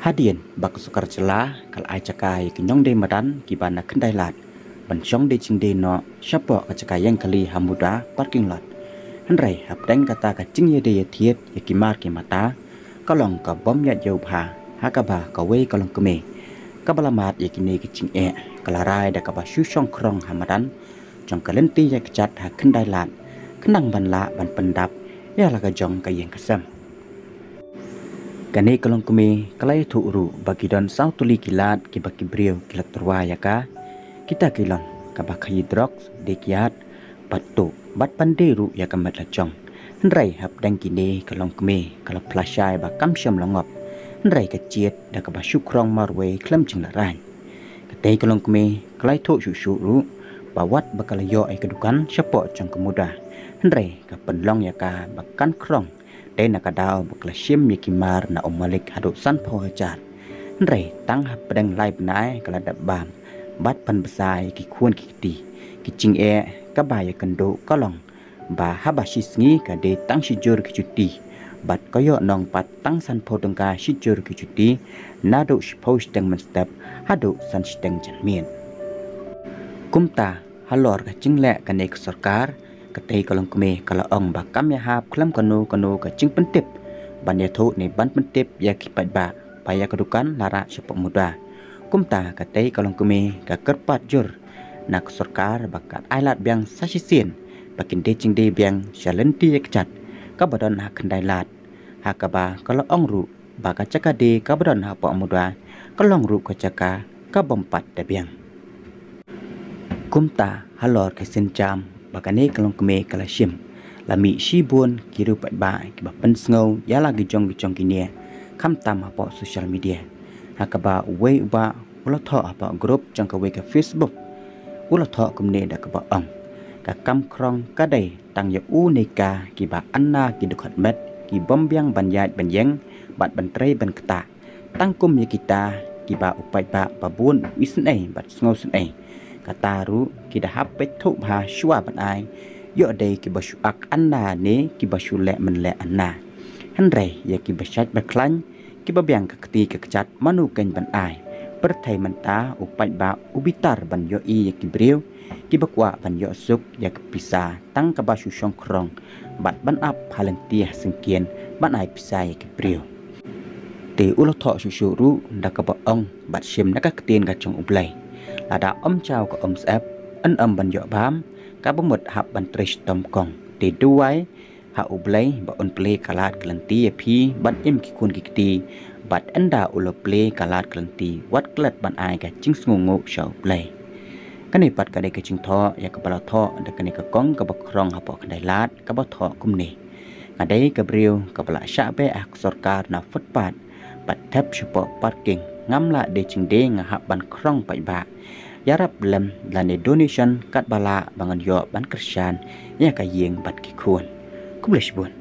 Hadian bak sukar celah kal ai cakai kenyong de madan kibana kendai lat bancong de cing de no syapo ka cakai yang kali hamuda parking lot handrai hap deng kata ka cing ye de ye thiet ye kimar ki mata kalong ka bom ya jau pha hakaba ka we kalong keme kabalamat ye kini ki cing e kalarai da ka ba shu shong krong hamadan jong kalenti ye kechat ha kendai lat kenang ban la ban pendap ya la ka jong ka yeng kasam kani kalong kumi kalai thu uru bagi don sau tuli kilat ki baki brio kilat terwa ya ka kita kilon ka bakai drugs dekiat patu bat panderu ya ka mat la chong ndrai hap dang kini kalong kumi kala plashai ba kam syam langop ndrai ka chiet da ka ba syukrong marwe klam ching la ran katei kalong kumi kalai thu shu shu ru ba wat bakal yo ai kedukan syapo chong kemuda ndrai ka penlong ya ka bakan krong nak kadau bakla syim mikimar na omalik haduk san po hajar ndrai tang hap pedang lai benai kala dabam bat pan besai ki khuan ki ti ki ching e ka ba ya kendo kalong ba habashi sngi ka de tang sijur ki cuti bat koyo nong pat tang san po tengka sijur ki cuti nadu shpos teng men step haduk san steng janmien kumta halor ka chingle ka nek sarkar katei kalong keme kala ong ba kam ya hap klam kanu ka cing pentip ban ya thu ne ban pentip ya ki pat ba paya kedukan lara sepak muda kumta katei kalong keme ka kerpat jur nak sarkar bakat ailat biang sasisien bakin de cing de biang shalenti ya kechat ka badan ha kendai lat ha ka ba kala ong ru ba ka caka de ka badan ha pa muda kalong ru ka caka ka bompat da biang kumta halor ke senjam bakane kalong keme kala syim lami shibun kiru pat ba ki ba pen sngo ya lagi jong kini kham tam apa social media hakaba we ba ulo tho apa group jong ka we ka facebook ulo tho kumne da ka ba ong ka kam krong ka dai tang ya u ne ka ki ba anna ki dukhat met ki bom biang ban yat ban yeng bat ban trei ban kta tang kum ya kita ki ba upai ba babun wisn ai bat sngo sun ai kataru kita hapet thu ba shwa ban ai yo dei ki basu ak anna ne ki basu le men le anna handrai ya ki basat ba klan ki ba biang ka kti ka kchat manu ken ban ai per thai manta upai ba ubitar ban yo i ya ki breu ki bakwa ban yo suk ya ki pisa tang ka basu shong krong bat ban ap halentia sengkien ban ai pisa ya ki breu te ulo tho su su ru da ka ba ong bat sim na ka ktien ka chong ublai ada om chào của om sep ân âm ban dọ bám các bông mật hạp ban trish tom kong để đuôi hạ ublay ba on play kalat kelanti api ban im ki kun ki bat enda ulo play kalat kelanti wat klat ban ai ka ching sngu show play kani pat ka de ka ching tho ya ka bala tho da kani ka kong ka ba krong ha po ka dai lat ka ba tho kum ni ngadai ka briu ka bala sha be ak sarkar na futpat bat thap shpo parking ngam la de ching de nga hap ban krong pai ba yarap lem lane donation kat bala bangan yo ban kersan ya ka yeng bat ki khun kublish bun